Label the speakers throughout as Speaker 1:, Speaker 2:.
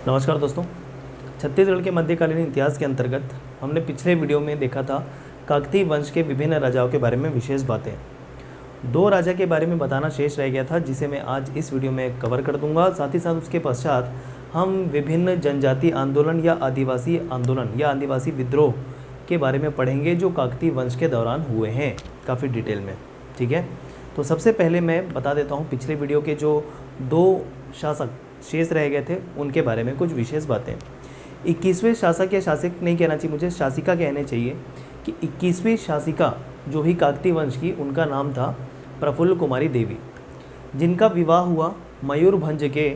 Speaker 1: नमस्कार दोस्तों। छत्तीसगढ़ के मध्यकालीन इतिहास के अंतर्गत हमने पिछले वीडियो में देखा था काकतीय वंश के विभिन्न राजाओं के बारे में विशेष बातें। दो राजा के बारे में बताना शेष रह गया था, जिसे मैं आज इस वीडियो में कवर कर दूंगा। साथ ही साथ उसके पश्चात हम विभिन्न जनजाति आंदोलन या आदिवासी आंदोलन या आदिवासी विद्रोह के बारे में पढ़ेंगे जो काकतीय वंश के दौरान हुए हैं काफ़ी डिटेल में। ठीक है, तो सबसे पहले मैं बता देता हूँ पिछले वीडियो के जो दो शासक शेष रह गए थे उनके बारे में कुछ विशेष बातें। 21वें शासक या शासक नहीं कहना चाहिए, मुझे शासिका कहने चाहिए कि 21वीं शासिका जो भी काकतीय वंश की, उनका नाम था प्रफुल्ल कुमारी देवी, जिनका विवाह हुआ मयूरभंज के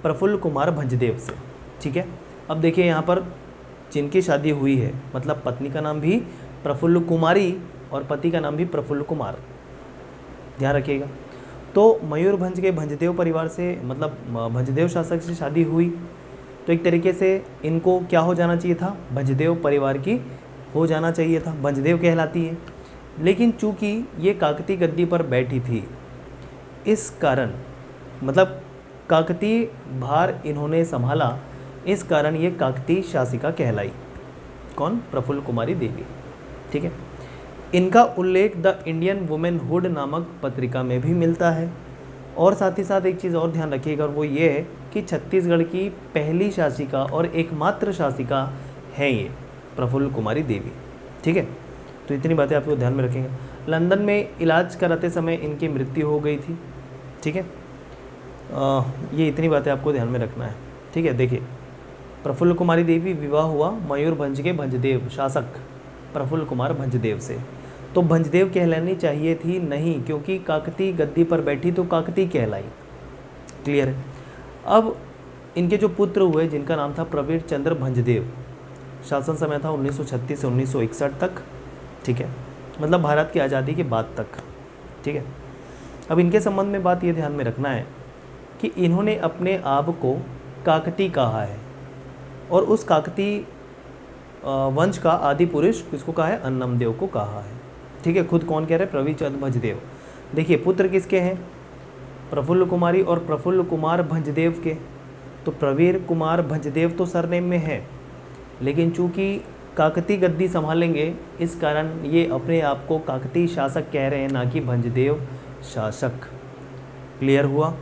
Speaker 1: प्रफुल्ल कुमार भंजदेव से। ठीक है, अब देखिए यहाँ पर जिनकी शादी हुई है मतलब पत्नी का नाम भी प्रफुल्ल कुमारी और पति का नाम भी प्रफुल्ल कुमार, ध्यान रखिएगा। तो मयूरभंज के भंजदेव परिवार से मतलब भंजदेव शासक से शादी हुई, तो एक तरीके से इनको क्या हो जाना चाहिए था, भंजदेव परिवार की हो जाना चाहिए था, भंजदेव कहलाती है। लेकिन चूंकि ये काकतीय गद्दी पर बैठी थी, इस कारण मतलब काकतीय भार इन्होंने संभाला, इस कारण ये काकतीय शासिका कहलाई। कौन? प्रफुल्ल कुमारी देवी। ठीक है, इनका उल्लेख द इंडियन वुमेनहुड नामक पत्रिका में भी मिलता है। और साथ ही साथ एक चीज़ और ध्यान रखिएगा, और वो ये है कि छत्तीसगढ़ की पहली शासिका और एकमात्र शासिका है ये प्रफुल्ल कुमारी देवी। ठीक है, तो इतनी बातें आपको ध्यान में रखेंगे। लंदन में इलाज कराते समय इनकी मृत्यु हो गई थी। ठीक है, ये इतनी बातें आपको ध्यान में रखना है। ठीक है, देखिए प्रफुल्ल कुमारी देवी विवाह हुआ मयूरभंज के भंजदेव शासक प्रफुल्ल कुमार भंजदेव से। तो भंजदेव कहलानी चाहिए थी नहीं, क्योंकि काकतीय गद्दी पर बैठी तो काकतीय कहलाई। क्लियर है। अब इनके जो पुत्र हुए जिनका नाम था प्रवीर चंद्र भंजदेव, शासन समय था 1936 से 1961 तक। ठीक है, मतलब भारत की आज़ादी के बाद तक। ठीक है, अब इनके संबंध में बात ये ध्यान में रखना है कि इन्होंने अपने आप को काकतीय कहा है, और उस काकतीय वंश का आदि पुरुष किसको कहा है? अन्नमदेव को कहा है। ठीक है, खुद कौन कह रहे हैं? प्रवीर चंद्र भंजदेव। देखिए पुत्र किसके हैं? प्रफुल्ल कुमारी और प्रफुल्ल कुमार भंजदेव के। तो प्रवीर कुमार भंजदेव तो सरनेम में है, लेकिन चूंकि काकतीय गद्दी संभालेंगे, इस कारण ये अपने आप को काकतीय शासक कह रहे हैं, ना कि भंजदेव शासक। क्लियर हुआ।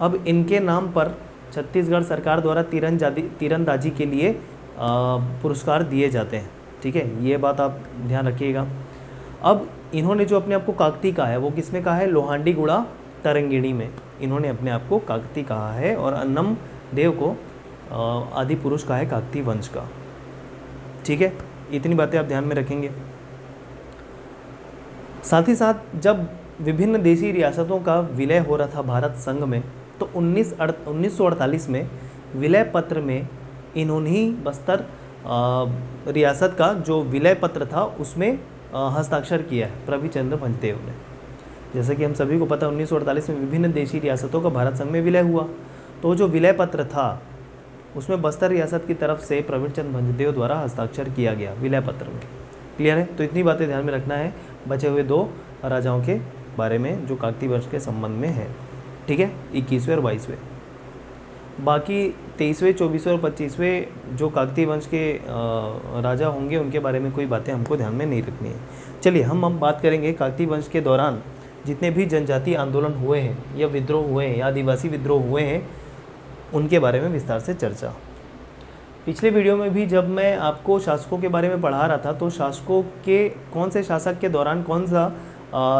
Speaker 1: अब इनके नाम पर छत्तीसगढ़ सरकार द्वारा तीरंदाजी के लिए पुरस्कार दिए जाते हैं। ठीक है, ये बात आप ध्यान रखिएगा। अब इन्होंने जो अपने आप को काकतीय कहा है वो किस में कहा है? लोहांडी गुड़ा तरंगिणी में इन्होंने अपने आप को काकतीय कहा है, और अन्नम देव को आदि पुरुष कहा है काकतीय वंश का। ठीक है, इतनी बातें आप ध्यान में रखेंगे। साथ ही साथ जब विभिन्न देशी रियासतों का विलय हो रहा था भारत संघ में, तो 1948 में विलय पत्र में इन्होंने ही बस्तर रियासत का जो विलय पत्र था उसमें हस्ताक्षर किया है प्रवीर चंद्र भंजदेव ने। जैसे कि हम सभी को पता है 1948 में विभिन्न देशी रियासतों का भारत संघ में विलय हुआ, तो जो विलय पत्र था उसमें बस्तर रियासत की तरफ से प्रवीर चंद्र भंजदेव द्वारा हस्ताक्षर किया गया विलय पत्र में। क्लियर है, तो इतनी बातें ध्यान में रखना है बचे हुए दो राजाओं के बारे में जो काकतीय वंश के संबंध में है। ठीक है, 21वें और 22वें। बाकी 23वें, 24वें और 25वें जो काकतीय वंश के राजा होंगे उनके बारे में कोई बातें हमको ध्यान में नहीं रखनी है। चलिए हम बात करेंगे काकतीय वंश के दौरान जितने भी जनजातीय आंदोलन हुए हैं या विद्रोह हुए हैं या आदिवासी विद्रोह हुए हैं उनके बारे में विस्तार से चर्चा। पिछले वीडियो में भी जब मैं आपको शासकों के बारे में पढ़ा रहा था, तो शासकों के कौन से शासक के दौरान कौन सा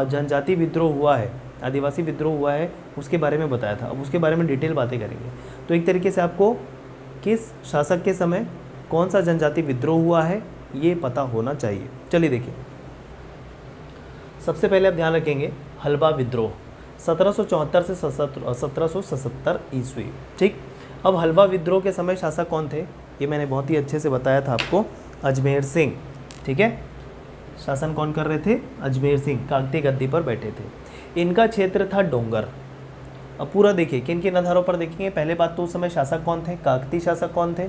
Speaker 1: जनजातीय विद्रोह हुआ है, आदिवासी विद्रोह हुआ है, उसके बारे में बताया था। अब उसके बारे में डिटेल बातें करेंगे। तो एक तरीके से आपको किस शासक के समय कौन सा जनजातीय विद्रोह हुआ है ये पता होना चाहिए। चलिए देखिए, सबसे पहले आप ध्यान रखेंगे हल्बा विद्रोह 1774 से 1777 ईस्वी। ठीक, अब हल्बा विद्रोह के समय शासक कौन थे ये मैंने बहुत ही अच्छे से बताया था आपको, अजमेर सिंह। ठीक है, शासन कौन कर रहे थे? अजमेर सिंह काकतीय गद्दी पर बैठे थे। इनका क्षेत्र था डोंगर। अब पूरा देखिए किन किन आधारों पर देखेंगे। पहले बात तो उस समय शासक कौन थे, काकतीय शासक कौन थे,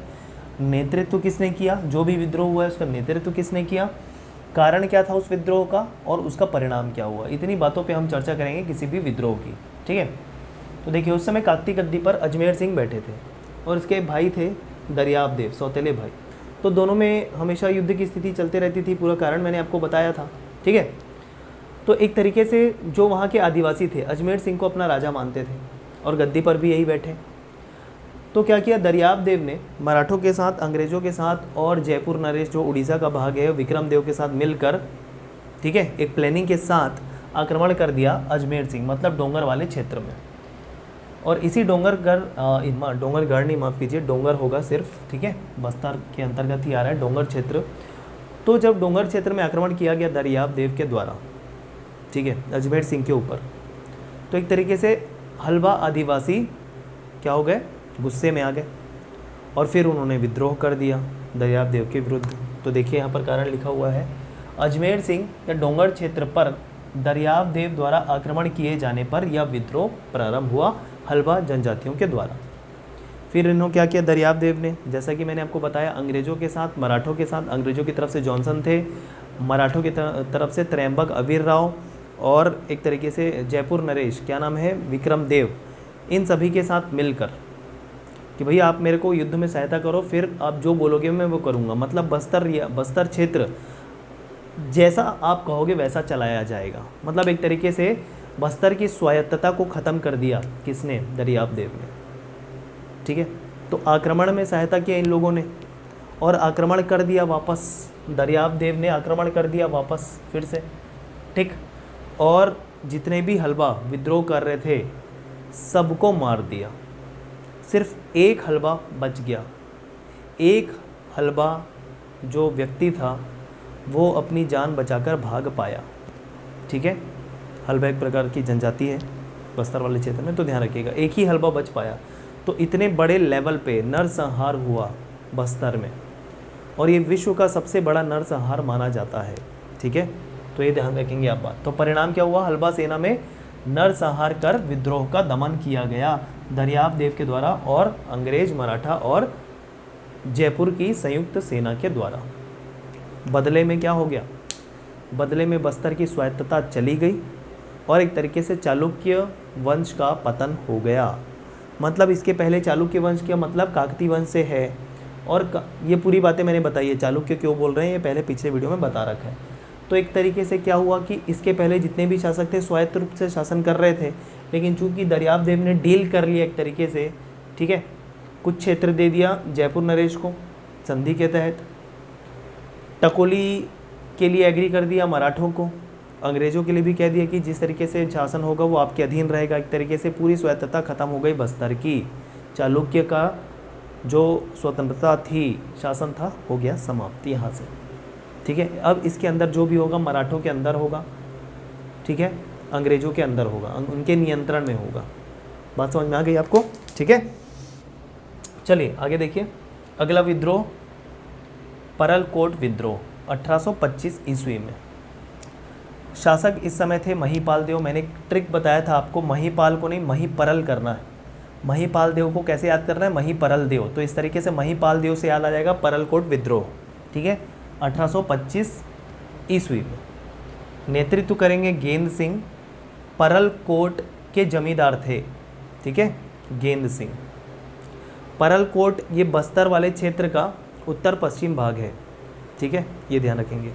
Speaker 1: नेतृत्व किसने किया, जो भी विद्रोह हुआ है उसका नेतृत्व किसने किया, कारण क्या था उस विद्रोह का, और उसका परिणाम क्या हुआ। इतनी बातों पे हम चर्चा करेंगे किसी भी विद्रोह की। ठीक है, तो देखिए उस समय काकतीय गद्दी पर अजमेर सिंह बैठे थे। और उसके भाई थे दरियाब देव, सौतेले भाई। तो दोनों में हमेशा युद्ध की स्थिति चलते रहती थी, पूरा कारण मैंने आपको बताया था, ठीक है। तो एक तरीके से जो वहाँ के आदिवासी थे अजमेर सिंह को अपना राजा मानते थे और गद्दी पर भी यही बैठे। तो क्या किया दरियाब देव ने मराठों के साथ, अंग्रेज़ों के साथ और जयपुर नरेश जो उड़ीसा का भाग है विक्रम देव के साथ मिलकर, ठीक है, एक प्लानिंग के साथ आक्रमण कर दिया अजमेर सिंह, मतलब डोंगर वाले क्षेत्र में। और इसी डोंगरगढ़ नहीं, माफ़ कीजिए, डोंगर होगा सिर्फ, ठीक है, बस्तर के अंतर्गत ही आ रहा है डोंगर क्षेत्र। तो जब डोंगर क्षेत्र में आक्रमण किया गया दरियाब देव के द्वारा, ठीक है, अजमेर सिंह के ऊपर, तो एक तरीके से हलवा आदिवासी क्या हो गए, गुस्से में आ गए और फिर उन्होंने विद्रोह कर दिया दरियाब देव के विरुद्ध। तो देखिए यहाँ पर कारण लिखा हुआ है, अजमेर सिंह या डोंगर क्षेत्र पर दरियाब देव द्वारा आक्रमण किए जाने पर यह विद्रोह प्रारंभ हुआ हलवा जनजातियों के द्वारा। फिर इन्होंने क्या किया दरियाब देव ने, जैसा कि मैंने आपको बताया, अंग्रेज़ों के साथ, मराठों के साथ, अंग्रेज़ों की तरफ से जॉनसन थे, मराठों की तरफ से त्रयंबक अबीर राव और एक तरीके से जयपुर नरेश, क्या नाम है, विक्रम देव, इन सभी के साथ मिलकर कि भैया आप मेरे को युद्ध में सहायता करो, फिर आप जो बोलोगे मैं वो करूँगा। मतलब बस्तर क्षेत्र जैसा आप कहोगे वैसा चलाया जाएगा। मतलब एक तरीके से बस्तर की स्वायत्तता को ख़त्म कर दिया किसने, दरियाब देव ने, ठीक है। तो आक्रमण में सहायता किया इन लोगों ने और आक्रमण कर दिया वापस, दरियाब देव ने आक्रमण कर दिया वापस फिर से, ठीक। और जितने भी हलवा विद्रोह कर रहे थे सबको मार दिया, सिर्फ एक हलवा बच गया। एक हलवा जो व्यक्ति था वो अपनी जान बचाकर भाग पाया, ठीक है। हलवा एक प्रकार की जनजाति है बस्तर वाले क्षेत्र में, तो ध्यान रखिएगा, एक ही हलवा बच पाया। तो इतने बड़े लेवल पे नरसंहार हुआ बस्तर में और ये विश्व का सबसे बड़ा नरसंहार माना जाता है, ठीक है। तो ये ध्यान रखेंगे आप बात। तो परिणाम क्या हुआ, हलवा सेना में नरसंहार कर विद्रोह का दमन किया गया दरियाब देव के द्वारा और अंग्रेज, मराठा और जयपुर की संयुक्त सेना के द्वारा। बदले में क्या हो गया, बदले में बस्तर की स्वायत्तता चली गई और एक तरीके से चालुक्य वंश का पतन हो गया। मतलब इसके पहले चालुक्य वंश का मतलब काकती वंश से है और ये पूरी बातें मैंने बताई है, चालुक्य क्यों बोल रहे हैं ये पहले पिछले वीडियो में बता रखा है। तो एक तरीके से क्या हुआ कि इसके पहले जितने भी शासक थे स्वायत्त रूप से शासन कर रहे थे, लेकिन चूंकि दरियाब देव ने डील कर लिया एक तरीके से, ठीक है, कुछ क्षेत्र दे दिया जयपुर नरेश को संधि के तहत, टकोली के लिए एग्री कर दिया मराठों को, अंग्रेज़ों के लिए भी कह दिया कि जिस तरीके से शासन होगा वो आपके अधीन रहेगा। एक तरीके से पूरी स्वायत्तता खत्म हो गई बस्तर की, चालुक्य का जो स्वतंत्रता थी, शासन था, हो गया समाप्त यहाँ से, ठीक है। अब इसके अंदर जो भी होगा मराठों के अंदर होगा, ठीक है, अंग्रेज़ों के अंदर होगा, उनके नियंत्रण में होगा। बात समझ में आ गई आपको, ठीक है। चलिए आगे देखिए, अगला विद्रोह परलकोट विद्रोह 1825 ईस्वी में। शासक इस समय थे महिपाल देव। मैंने एक ट्रिक बताया था आपको, महिपाल को नहीं महिपरल करना है। महिपाल देव को कैसे याद करना है, महिपरल देव। तो इस तरीके से महिपाल देव से याद आ जाएगा परलकोट विद्रोह, ठीक है, 1825 ईस्वी में। नेतृत्व करेंगे गेंद सिंह, परलकोट के जमींदार थे, ठीक है, गेंद सिंह। परलकोट ये बस्तर वाले क्षेत्र का उत्तर पश्चिम भाग है, ठीक है, ये ध्यान रखेंगे।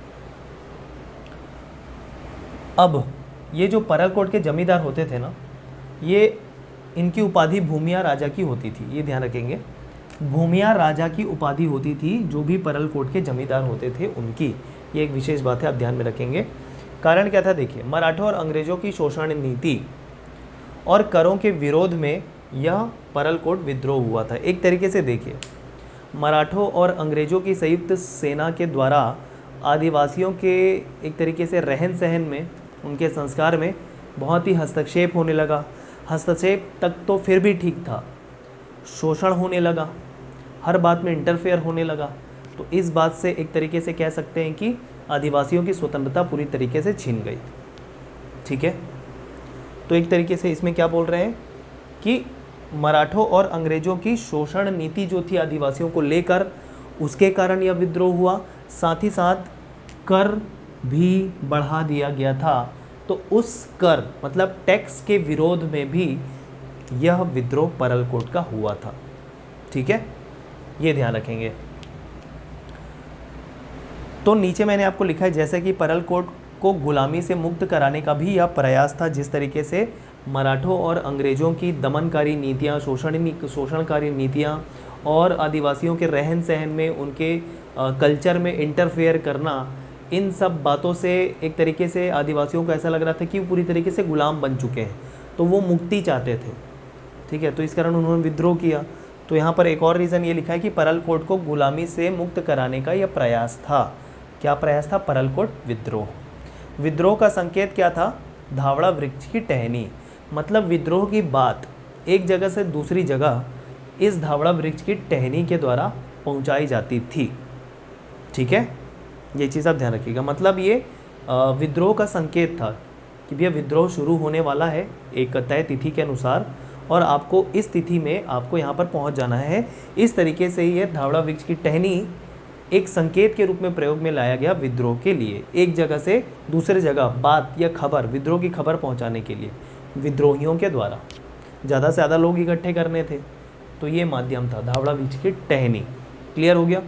Speaker 1: अब ये जो परलकोट के जमींदार होते थे ना, ये इनकी उपाधि भूमिया राजा की होती थी, ये ध्यान रखेंगे, भूमिया राजा की उपाधि होती थी जो भी परलकोट के जमींदार होते थे उनकी। ये एक विशेष बात है, आप ध्यान में रखेंगे। कारण क्या था, देखिए, मराठों और अंग्रेजों की शोषण नीति और करों के विरोध में यह परलकोट विद्रोह हुआ था। एक तरीके से देखिए, मराठों और अंग्रेजों की संयुक्त सेना के द्वारा आदिवासियों के एक तरीके से रहन सहन में, उनके संस्कार में बहुत ही हस्तक्षेप होने लगा। हस्तक्षेप तक तो फिर भी ठीक था, शोषण होने लगा, हर बात में इंटरफेयर होने लगा। तो इस बात से एक तरीके से कह सकते हैं कि आदिवासियों की स्वतंत्रता पूरी तरीके से छीन गई, ठीक है। तो एक तरीके से इसमें क्या बोल रहे हैं कि मराठों और अंग्रेजों की शोषण नीति जो थी आदिवासियों को लेकर, उसके कारण यह विद्रोह हुआ। साथ ही साथ कर भी बढ़ा दिया गया था, तो उस कर मतलब टैक्स के विरोध में भी यह विद्रोह परलकोट का हुआ था, ठीक है, ये ध्यान रखेंगे। तो नीचे मैंने आपको लिखा है जैसे कि परलकोट को गुलामी से मुक्त कराने का भी यह प्रयास था। जिस तरीके से मराठों और अंग्रेज़ों की दमनकारी नीतियाँ, शोषणकारी नीतियाँ और आदिवासियों के रहन सहन में, उनके कल्चर में इंटरफेयर करना, इन सब बातों से एक तरीके से आदिवासियों को ऐसा लग रहा था कि वो पूरी तरीके से गुलाम बन चुके हैं, तो वो मुक्ति चाहते थे। ठीक है, तो इस कारण उन्होंने विद्रोह किया। तो यहाँ पर एक और रीज़न ये लिखा है कि परलकोट को गुलामी से मुक्त कराने का यह प्रयास था। क्या प्रयास था? परलकोट विद्रोह। विद्रोह का संकेत क्या था? धावड़ा वृक्ष की टहनी। मतलब विद्रोह की बात एक जगह से दूसरी जगह इस धावड़ा वृक्ष की टहनी के द्वारा पहुंचाई जाती थी। ठीक है, ये चीज़ आप ध्यान रखिएगा। मतलब ये विद्रोह का संकेत था कि भैया विद्रोह शुरू होने वाला है एक तय तिथि के अनुसार, और आपको इस तिथि में आपको यहाँ पर पहुँच जाना है। इस तरीके से ये धावड़ा वृक्ष की टहनी एक संकेत के रूप में प्रयोग में लाया गया विद्रोह के लिए, एक जगह से दूसरे जगह बात या खबर, विद्रोह की खबर पहुंचाने के लिए विद्रोहियों के द्वारा ज़्यादा से ज़्यादा लोग इकट्ठे करने थे, तो ये माध्यम था धावड़ा वृक्ष की टहनी। क्लियर हो गया?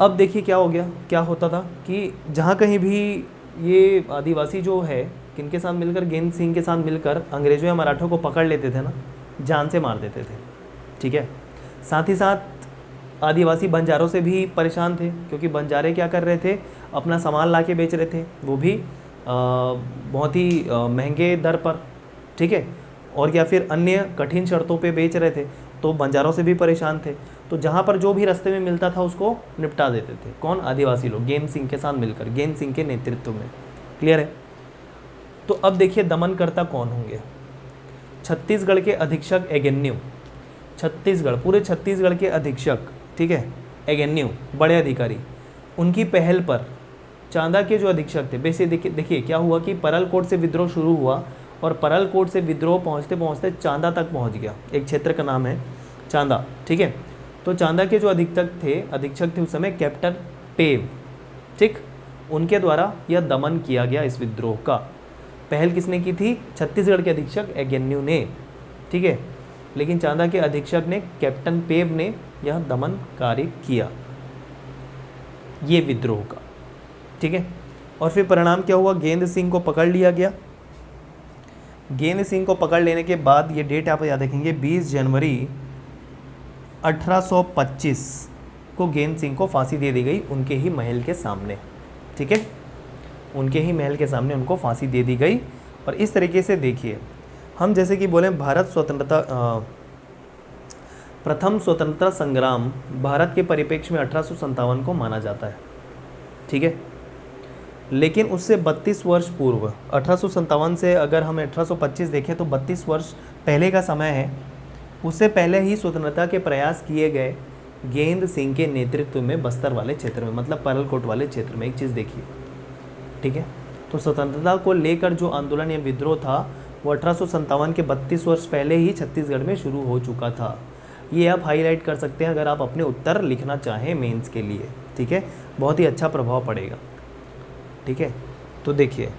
Speaker 1: अब देखिए क्या हो गया, क्या होता था कि जहाँ कहीं भी ये आदिवासी जो है किनके साथ मिलकर, गेंद सिंह के साथ मिलकर अंग्रेज़ों या मराठों को पकड़ लेते थे ना, जान से मार देते थे। ठीक है, साथ ही साथ आदिवासी बंजारों से भी परेशान थे, क्योंकि बंजारे क्या कर रहे थे, अपना सामान ला के बेच रहे थे, वो भी बहुत ही महंगे दर पर। ठीक है, और या फिर अन्य कठिन शर्तों पे बेच रहे थे, तो बंजारों से भी परेशान थे। तो जहाँ पर जो भी रास्ते में मिलता था उसको निपटा देते थे। कौन? आदिवासी लोग, गेंद सिंह के साथ मिलकर, गेंद सिंह के नेतृत्व में। क्लियर है? तो अब देखिए दमनकर्ता कौन होंगे। छत्तीसगढ़ के अधीक्षक एगेन्यू, छत्तीसगढ़, पूरे छत्तीसगढ़ के अधीक्षक, ठीक है, एगेन्यू, बड़े अधिकारी, उनकी पहल पर चांदा के जो अधीक्षक थे, वैसे देखिए क्या हुआ कि परलकोट से विद्रोह शुरू हुआ और परलकोट से विद्रोह पहुंचते पहुंचते चांदा तक पहुंच गया। एक क्षेत्र का नाम है चांदा। ठीक है, तो चांदा के जो अधीक्षक थे उस समय कैप्टन पेव, ठीक, उनके द्वारा यह दमन किया गया इस विद्रोह का। पहल किसने की थी? छत्तीसगढ़ के अधीक्षक एगेन्यू ने। ठीक है, लेकिन चांदा के अधीक्षक ने, कैप्टन पेव ने यह दमन कार्य किया ये विद्रोह का। ठीक है, और फिर परिणाम क्या हुआ? गेंद सिंह को पकड़ लिया गया। गेंद सिंह को पकड़ लेने के बाद ये डेट आप याद रखेंगे, 20 जनवरी 1825 को गेंद सिंह को फांसी दे दी गई उनके ही महल के सामने। ठीक है, उनके ही महल के सामने उनको फांसी दे दी गई। और इस तरीके से देखिए, हम जैसे कि बोले भारत स्वतंत्रता, प्रथम स्वतंत्रता संग्राम भारत के परिप्रेक्ष्य में 1857 को माना जाता है। ठीक है, लेकिन उससे 32 वर्ष पूर्व, 1857 से अगर हम 1825 देखें तो 32 वर्ष पहले का समय है। उससे पहले ही स्वतंत्रता के प्रयास किए गए गेंद सिंह के नेतृत्व में बस्तर वाले क्षेत्र में, मतलब परलकोट वाले क्षेत्र में। एक चीज़ देखिए, ठीक है, तो स्वतंत्रता को लेकर जो आंदोलन या विद्रोह था वो 1857 के 32 वर्ष पहले ही छत्तीसगढ़ में शुरू हो चुका था। ये आप हाईलाइट कर सकते हैं अगर आप अपने उत्तर लिखना चाहें मेंस के लिए। ठीक है, बहुत ही अच्छा प्रभाव पड़ेगा। ठीक है, तो देखिए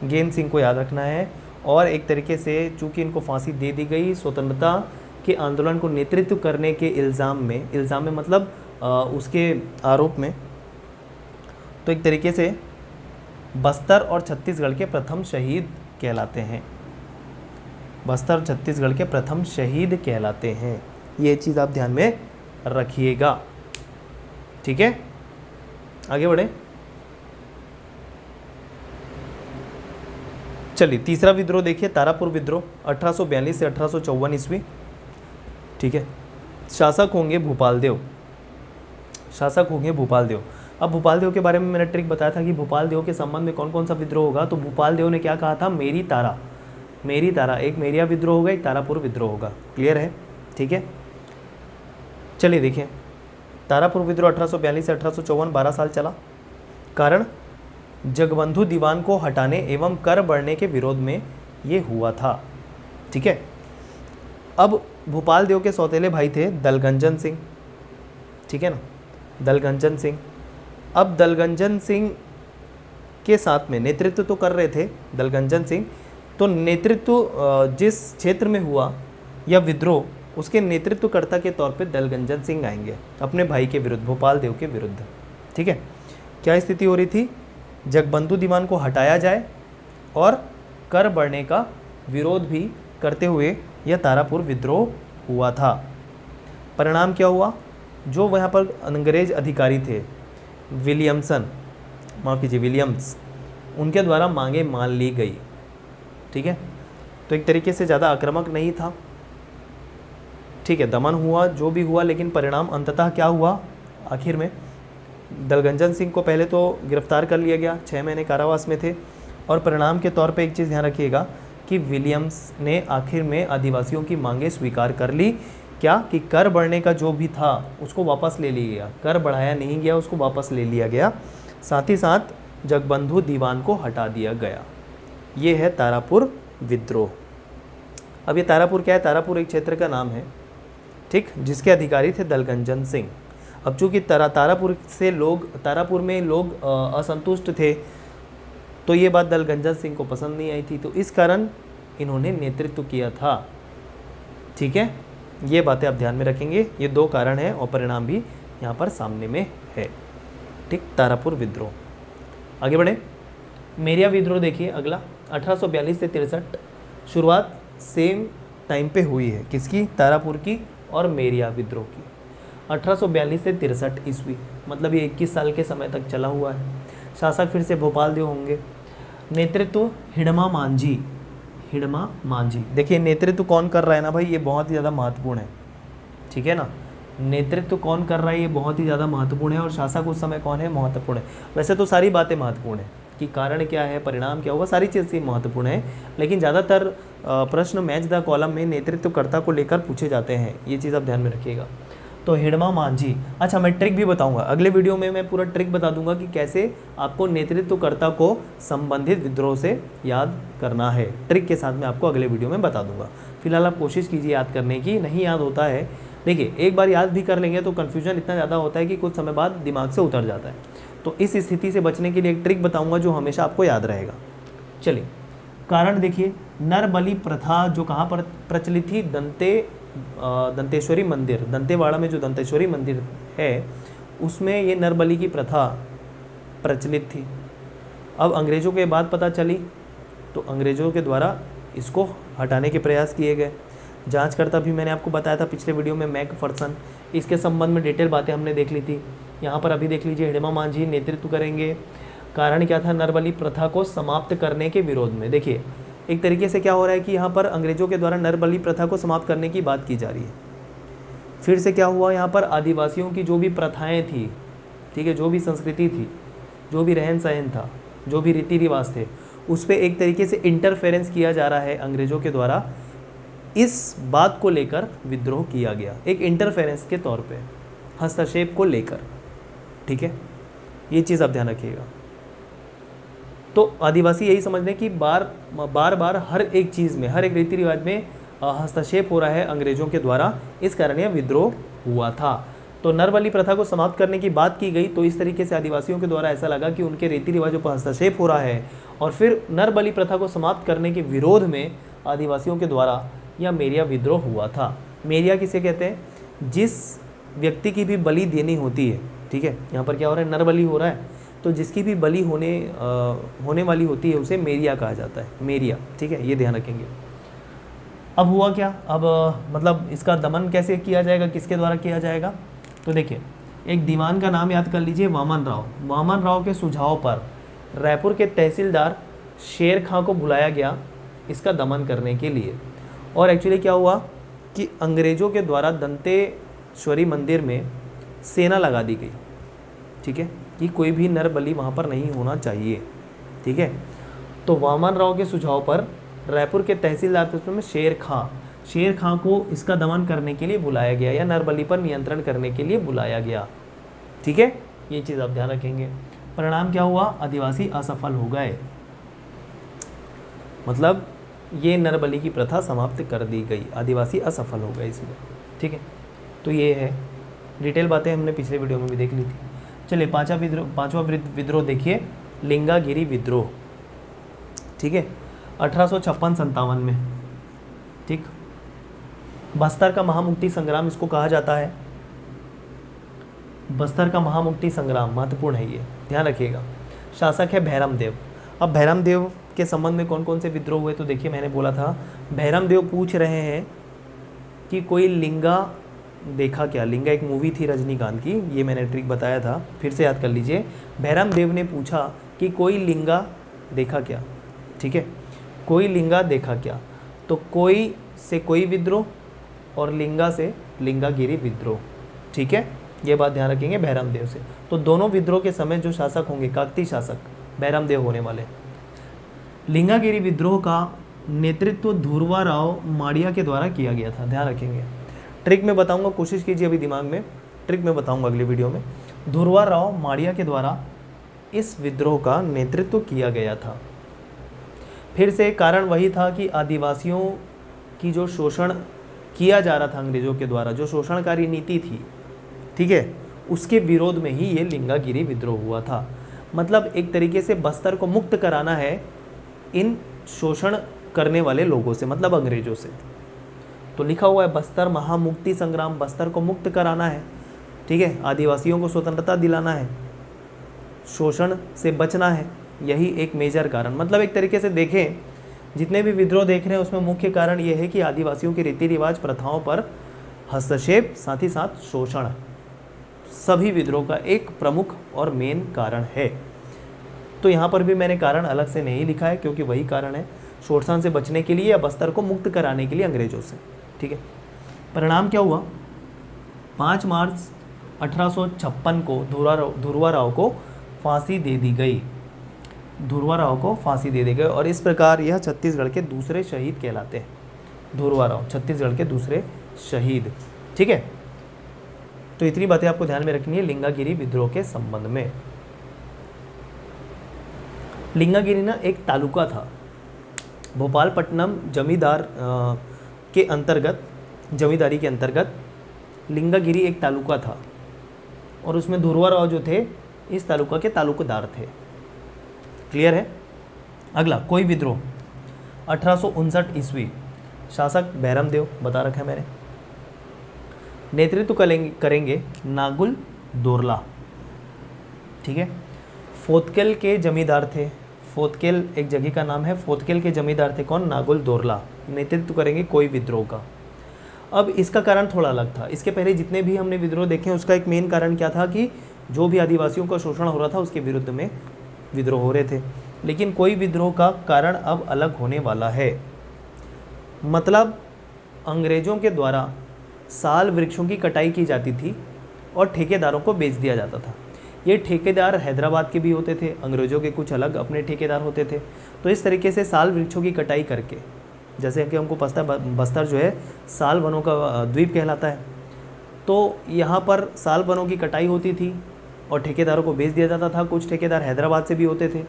Speaker 1: गेंद सिंह को याद रखना है। और एक तरीके से चूंकि इनको फांसी दे दी गई स्वतंत्रता के आंदोलन को नेतृत्व करने के इल्ज़ाम में मतलब उसके आरोप में, तो एक तरीके से बस्तर और छत्तीसगढ़ के प्रथम शहीद कहलाते हैं। बस्तर और छत्तीसगढ़ के प्रथम शहीद कहलाते हैं। ये चीज़ आप ध्यान में रखिएगा। ठीक है, आगे बढ़े। चलिए तीसरा विद्रोह देखिए, तारापुर विद्रोह 1842 से 1854 ईस्वी। ठीक है, शासक होंगे भूपाल देव, शासक होंगे भूपाल देव। अब भूपाल देव के बारे में मैंने ट्रिक बताया था कि भूपाल देव के संबंध में कौन कौन सा विद्रोह होगा। तो भूपाल देव ने क्या कहा था? मेरी तारा, मेरी तारा, एक मेरिया विद्रोह होगा, एक तारापुर विद्रोह होगा। क्लियर है? ठीक है, चलिए देखिए, तारापुर विद्रोह 1842 से 1854 12 साल चला। कारण जगबंधु दीवान को हटाने एवं कर बढ़ने के विरोध में ये हुआ था। ठीक है, अब भूपाल देव के सौतेले भाई थे दलगंजन सिंह। ठीक है ना, दलगंजन सिंह। अब दलगंजन सिंह के साथ में नेतृत्व तो कर रहे थे दलगंजन सिंह, तो नेतृत्व जिस क्षेत्र में हुआ या विद्रोह उसके नेतृत्वकर्ता के तौर पे दलगंजन सिंह आएंगे अपने भाई के विरुद्ध, भोपाल देव के विरुद्ध। ठीक है, क्या स्थिति हो रही थी? जगबंधु दीवान को हटाया जाए और कर बढ़ने का विरोध भी करते हुए यह तारापुर विद्रोह हुआ था। परिणाम क्या हुआ? जो वहाँ पर अंग्रेज अधिकारी थे विलियम्स, उनके द्वारा मांगे मान ली गई। ठीक है, तो एक तरीके से ज़्यादा आक्रामक नहीं था। ठीक है, दमन हुआ जो भी हुआ, लेकिन परिणाम अंततः क्या हुआ? आखिर में दलगंजन सिंह को पहले तो गिरफ्तार कर लिया गया, 6 महीने कारावास में थे, और परिणाम के तौर पे एक चीज़ ध्यान रखिएगा कि विलियम्स ने आखिर में आदिवासियों की मांगें स्वीकार कर ली। क्या कि कर बढ़ने का जो भी था उसको वापस ले लिया गया, कर बढ़ाया नहीं गया, उसको वापस ले लिया गया। साथ ही साथ जगबंधु दीवान को हटा दिया गया। ये है तारापुर विद्रोह। अब ये तारापुर क्या है? तारापुर एक क्षेत्र का नाम है, ठीक, जिसके अधिकारी थे दलगंजन सिंह। अब चूँकि तारापुर में लोग असंतुष्ट थे, तो ये बात दलगंजन सिंह को पसंद नहीं आई थी, तो इस कारण इन्होंने नेतृत्व किया था। ठीक है, ये बातें आप ध्यान में रखेंगे। ये 2 कारण हैं और परिणाम भी यहाँ पर सामने में है। ठीक, तारापुर विद्रोह। आगे बढ़े, मेरिया विद्रोह देखिए अगला, 1842 से 63, शुरुआत सेम टाइम पे हुई है। किसकी? तारापुर की और मेरिया विद्रोह की। 1842 से 63 ईस्वी, मतलब ये 21 साल के समय तक चला हुआ है। शासक फिर से भोपाल देव होंगे। नेतृत्व हिडमा मांझी। देखिए नेतृत्व कौन कर रहा है ना भाई, ये बहुत ही ज़्यादा महत्वपूर्ण है। ठीक है ना, नेतृत्व कौन कर रहा है ये बहुत ही ज़्यादा महत्वपूर्ण है, और शासक उस समय कौन है, महत्वपूर्ण है। वैसे तो सारी बातें महत्वपूर्ण है कि कारण क्या है, परिणाम क्या होगा, सारी चीज़ें महत्वपूर्ण है, लेकिन ज़्यादातर प्रश्न मैच द कॉलम में नेतृत्वकर्ता को लेकर पूछे जाते हैं। ये चीज़ आप ध्यान में रखिएगा। तो हिडमा मांझी, अच्छा मैं ट्रिक भी बताऊंगा अगले वीडियो में, मैं पूरा ट्रिक बता दूंगा कि कैसे आपको नेतृत्वकर्ता को संबंधित विद्रोह से याद करना है। ट्रिक के साथ मैं आपको अगले वीडियो में बता दूंगा। फिलहाल आप कोशिश कीजिए याद करने की, नहीं याद होता है, देखिए एक बार याद भी कर लेंगे तो कन्फ्यूजन इतना ज़्यादा होता है कि कुछ समय बाद दिमाग से उतर जाता है। तो इस स्थिति से बचने के लिए एक ट्रिक बताऊँगा जो हमेशा आपको याद रहेगा। चलिए, कारण देखिए, नर बलि प्रथा जो कहाँ पर प्रचलित थी? दंतेश्वरी मंदिर, दंतेवाड़ा में जो दंतेश्वरी मंदिर है उसमें ये नर बलि की प्रथा प्रचलित थी। अब अंग्रेज़ों के बाद पता चली तो अंग्रेज़ों के द्वारा इसको हटाने के प्रयास किए गए। जांचकर्ता भी मैंने आपको बताया था पिछले वीडियो में, मैकफर्सन, इसके संबंध में डिटेल बातें हमने देख ली थी। यहाँ पर अभी देख लीजिए, हिडमा मांझी नेतृत्व करेंगे। कारण क्या था? नर बलि प्रथा को समाप्त करने के विरोध में। देखिए एक तरीके से क्या हो रहा है कि यहाँ पर अंग्रेज़ों के द्वारा नर बलि प्रथा को समाप्त करने की बात की जा रही है। फिर से क्या हुआ, यहाँ पर आदिवासियों की जो भी प्रथाएं थी, ठीक है, जो भी संस्कृति थी, जो भी रहन सहन था, जो भी रीति रिवाज थे, उस पर एक तरीके से इंटरफेरेंस किया जा रहा है अंग्रेज़ों के द्वारा। इस बात को लेकर विद्रोह किया गया, एक इंटरफेरेंस के तौर पे, हस्तक्षेप को लेकर। ठीक है, ये चीज़ आप ध्यान रखिएगा। तो आदिवासी यही समझ लें कि बार बार हर एक चीज़ में, हर एक रीति रिवाज में हस्तक्षेप हो रहा है अंग्रेज़ों के द्वारा, इस कारण यह विद्रोह हुआ था। तो नर बलि प्रथा को समाप्त करने की बात की गई, तो इस तरीके से आदिवासियों के द्वारा ऐसा लगा कि उनके रीति रिवाजों पर हस्तक्षेप हो रहा है, और फिर नर बलि प्रथा को समाप्त करने के विरोध में आदिवासियों के द्वारा यह मेरिया विद्रोह हुआ था। मेरिया किसे कहते हैं? जिस व्यक्ति की भी बलि देनी होती है, ठीक है, यहाँ पर क्या हो रहा है, नर बलि हो रहा है, तो जिसकी भी बलि होने वाली होती है उसे मेरिया कहा जाता है, मेरिया। ठीक है, ये ध्यान रखेंगे। अब हुआ क्या, अब मतलब इसका दमन कैसे किया जाएगा, किसके द्वारा किया जाएगा? तो देखिए एक दीवान का नाम याद कर लीजिए, वामन राव। वामन राव के सुझाव पर रायपुर के तहसीलदार शेर खां को बुलाया गया इसका दमन करने के लिए। और एक्चुअली क्या हुआ कि अंग्रेज़ों के द्वारा दंतेश्वरी मंदिर में सेना लगा दी गई, ठीक है, कि कोई भी नर बलि वहाँ पर नहीं होना चाहिए। ठीक है, तो वामन राव के सुझाव पर रायपुर के तहसीलदार में शेर खां को इसका दमन करने के लिए बुलाया गया, या नर बलि पर नियंत्रण करने के लिए बुलाया गया। ठीक है, ये चीज़ आप ध्यान रखेंगे। परिणाम क्या हुआ? आदिवासी असफल हो गए, मतलब ये नर बलि की प्रथा समाप्त कर दी गई, आदिवासी असफल हो गए इसमें। ठीक है, तो ये है, डिटेल बातें हमने पिछले वीडियो में भी देख ली थी। चलिए पांचवा विद्रोह देखिए, लिंगागिरी विद्रोह। ठीक है, 1856-57 में। ठीक, बस्तर का महामुक्ति संग्राम इसको कहा जाता है। बस्तर का महामुक्ति संग्राम महत्वपूर्ण है, ये ध्यान रखिएगा। शासक है भैरम देव। अब भैरम देव के संबंध में कौन कौन से विद्रोह हुए, तो देखिए मैंने बोला था भैरम देव पूछ रहे हैं कि कोई लिंगा देखा क्या। लिंगा एक मूवी थी रजनीकांत की, ये मैंने ट्रिक बताया था, फिर से याद कर लीजिए। भैरम देव ने पूछा कि कोई लिंगा देखा क्या, ठीक है, कोई लिंगा देखा क्या। तो कोई से कोई विद्रोह और लिंगा से लिंगागिरी विद्रोह, ठीक है, ये बात ध्यान रखेंगे भैरम देव से। तो दोनों विद्रोह के समय जो शासक होंगे, काकतीय शासक भैरम देव होने वाले। लिंगागिरी विद्रोह का नेतृत्व धुरवाराव माड़िया के द्वारा किया गया था, ध्यान रखेंगे। ट्रिक में बताऊंगा, कोशिश कीजिए अभी दिमाग में, ट्रिक में बताऊंगा अगली वीडियो में। धुरवाराव माड़िया के द्वारा इस विद्रोह का नेतृत्व किया गया था। फिर से कारण वही था कि आदिवासियों की जो शोषण किया जा रहा था अंग्रेजों के द्वारा, जो शोषणकारी नीति थी, ठीक है, उसके विरोध में ही ये लिंगागिरी विद्रोह हुआ था। मतलब एक तरीके से बस्तर को मुक्त कराना है इन शोषण करने वाले लोगों से, मतलब अंग्रेजों से। तो लिखा हुआ है बस्तर महामुक्ति संग्राम, बस्तर को मुक्त कराना है, ठीक है, आदिवासियों को स्वतंत्रता दिलाना है, शोषण से बचना है, यही एक मेजर कारण। मतलब एक तरीके से देखें, जितने भी विद्रोह देख रहे हैं उसमें मुख्य कारण ये है कि आदिवासियों के रीति रिवाज प्रथाओं पर हस्तक्षेप, साथ ही साथ शोषण, सभी विद्रोह का एक प्रमुख और मेन कारण है। तो यहाँ पर भी मैंने कारण अलग से नहीं लिखा है, क्योंकि वही कारण है, शोषण से बचने के लिए या बस्तर को मुक्त कराने के लिए अंग्रेजों से, ठीक है। परिणाम क्या हुआ, 5 मार्च 1856 को धुरवाराव को फांसी दे दी गई। धुरवाराव को फांसी दे दी गई और इस प्रकार यह छत्तीसगढ़ के दूसरे शहीद कहलाते हैं। धुरवाराव छत्तीसगढ़ के दूसरे शहीद, ठीक है। तो इतनी बातें आपको ध्यान में रखनी है लिंगागिरी विद्रोह के संबंध में। लिंगागिरी ना एक तालुका था, भोपालपट्टनम जमींदार के अंतर्गत, जमींदारी के अंतर्गत लिंगागिरी एक तालुका था और उसमें धुरवाराव जो थे इस तालुका के तालुकेदार थे। क्लियर है। अगला कोई विद्रोह 1859 ईस्वी, शासक भैरम देव बता रखा है मैंने। नेतृत्व करेंगे नागुल दोरला, ठीक है। फोतकेल के जमींदार थे, फोतकेल एक जगह का नाम है, फोतकेल के जमींदार थे कौन, नागुल दोरला। नेतृत्व करेंगे कोई विद्रोह का। अब इसका कारण थोड़ा अलग था। इसके पहले जितने भी हमने विद्रोह देखे उसका एक मेन कारण क्या था कि जो भी आदिवासियों का शोषण हो रहा था उसके विरुद्ध में विद्रोह हो रहे थे। लेकिन कोई विद्रोह का कारण अब अलग होने वाला है। मतलब अंग्रेजों के द्वारा साल वृक्षों की कटाई की जाती थी और ठेकेदारों को बेच दिया जाता था। ये ठेकेदार हैदराबाद के भी होते थे, अंग्रेजों के कुछ अलग अपने ठेकेदार होते थे। तो इस तरीके से साल वृक्षों की कटाई करके, जैसे कि हमको बस्तर जो है साल वनों का द्वीप कहलाता है, तो यहाँ पर साल वनों की कटाई होती थी और ठेकेदारों को बेच दिया जाता था। कुछ ठेकेदार हैदराबाद से भी होते थे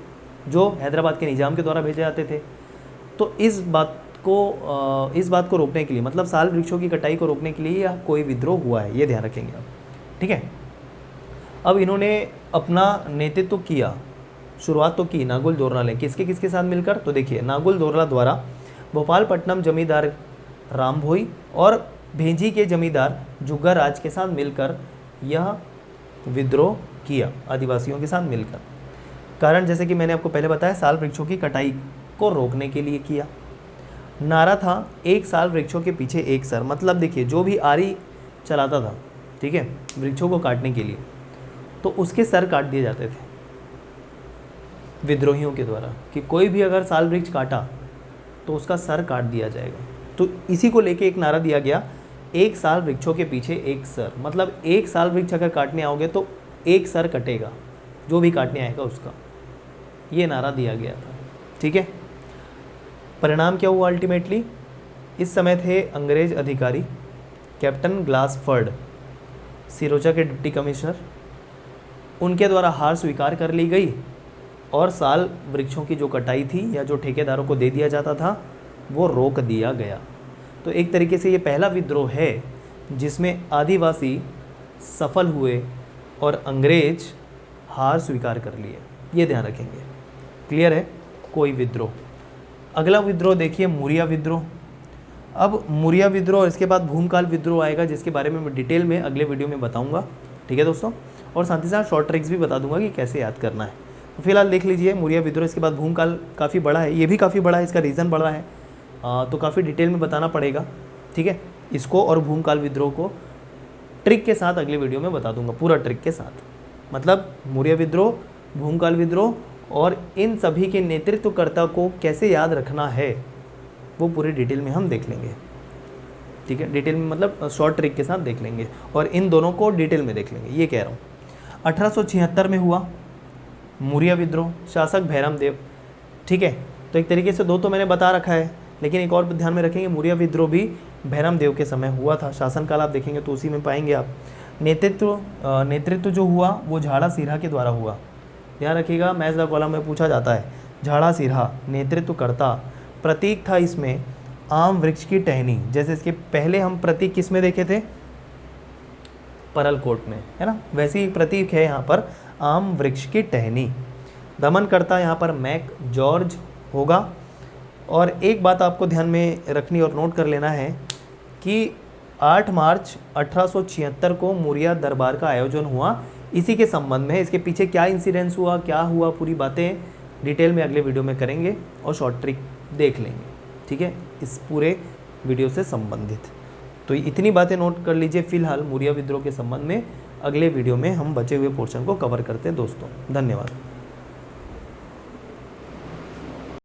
Speaker 1: जो हैदराबाद के निज़ाम के द्वारा भेजे जाते थे। तो इस बात को रोकने के लिए, मतलब साल वृक्षों की कटाई को रोकने के लिए यह कोई विद्रोह हुआ है, ये ध्यान रखेंगे आप, ठीक है। अब इन्होंने अपना नेतृत्व किया, शुरुआत तो की नागुल दोरला ने, किसके साथ मिलकर, तो देखिए नागुल दोरला द्वारा भोपालपट्टनम जमींदार राम भोई और भेंजी के जमींदार जुग्गा राज के साथ मिलकर यह विद्रोह किया, आदिवासियों के साथ मिलकर। कारण जैसे कि मैंने आपको पहले बताया, साल वृक्षों की कटाई को रोकने के लिए किया। नारा था एक साल वृक्षों के पीछे एक सर। मतलब देखिए जो भी आरी चलाता था, ठीक है, वृक्षों को काटने के लिए, तो उसके सर काट दिए जाते थे विद्रोहियों के द्वारा, कि कोई भी अगर साल वृक्ष काटा तो उसका सर काट दिया जाएगा। तो इसी को लेके एक नारा दिया गया, एक साल वृक्षों के पीछे एक सर। मतलब एक साल वृक्ष अगर काटने आओगे तो एक सर कटेगा, जो भी काटने आएगा उसका, ये नारा दिया गया था, ठीक है। परिणाम क्या हुआ अल्टीमेटली, इस समय थे अंग्रेज अधिकारी कैप्टन ग्लासफर्ड, सिरोचा के डिप्टी कमिश्नर, उनके द्वारा हार स्वीकार कर ली गई और साल वृक्षों की जो कटाई थी या जो ठेकेदारों को दे दिया जाता था वो रोक दिया गया। तो एक तरीके से ये पहला विद्रोह है जिसमें आदिवासी सफल हुए और अंग्रेज हार स्वीकार कर लिए, ये ध्यान रखेंगे। क्लियर है। कोई विद्रोह। अगला विद्रोह देखिए, मुरिया विद्रोह अब मौर्य विद्रोह और इसके बाद भूमकाल विद्रोह आएगा, जिसके बारे में मैं डिटेल में अगले वीडियो में बताऊंगा। ठीक है दोस्तों, और साथ ही साथ शॉर्ट ट्रिक्स भी बता दूंगा कि कैसे याद करना है। तो फिलहाल देख लीजिए मौर्य विद्रोह, इसके बाद भूमकाल काफ़ी बड़ा है, ये भी काफ़ी बड़ा है, इसका रीज़न बड़ा है, तो काफ़ी डिटेल में बताना पड़ेगा। ठीक है, इसको और भूमकाल विद्रोह को ट्रिक के साथ अगले वीडियो में बता दूंगा, पूरा ट्रिक के साथ। मतलब मौर्य विद्रोह, भूमकाल विद्रोह और इन सभी के नेतृत्वकर्ता को कैसे याद रखना है वो पूरी डिटेल में हम देख लेंगे। ठीक है, डिटेल में मतलब शॉर्ट ट्रिक के साथ देख लेंगे, और इन दोनों को डिटेल में देख लेंगे, ये कह रहा हूँ। 1876 में हुआ मौर्य विद्रोह, शासक भैरम देव। ठीक है, तो एक तरीके से दो तो मैंने बता रखा है, लेकिन एक और ध्यान में रखेंगे, मौर्य विद्रोह भी भैरम देव के समय हुआ था। शासनकाल आप देखेंगे तो उसी में पाएंगे आप। नेतृत्व जो हुआ वो झाड़ा सिरहा के द्वारा हुआ। ध्यान रखिएगा, मैच द कॉलम में पूछा जाता है। झाड़ा सिरहा नेतृत्वकर्ता, प्रतीक था इसमें आम वृक्ष की टहनी। जैसे इसके पहले हम प्रतीक किस में देखे थे, परलकोट में, है ना, वैसे ही प्रतीक है यहाँ पर आम वृक्ष की टहनी। दमनकर्ता यहाँ पर मैक जॉर्ज होगा। और एक बात आपको ध्यान में रखनी और नोट कर लेना है कि 8 मार्च 1876 को मौर्य दरबार का आयोजन हुआ, इसी के संबंध में। इसके पीछे क्या इंसिडेंस हुआ, क्या हुआ, पूरी बातें डिटेल में अगले वीडियो में करेंगे और शॉर्ट ट्रिक देख लेंगे। ठीक है, इस पूरे वीडियो से संबंधित। तो इतनी बातें नोट कर लीजिए फिलहाल मौर्य विद्रोह के संबंध में। अगले वीडियो में हम बचे हुए पोर्शन को कवर करते हैं दोस्तों। धन्यवाद।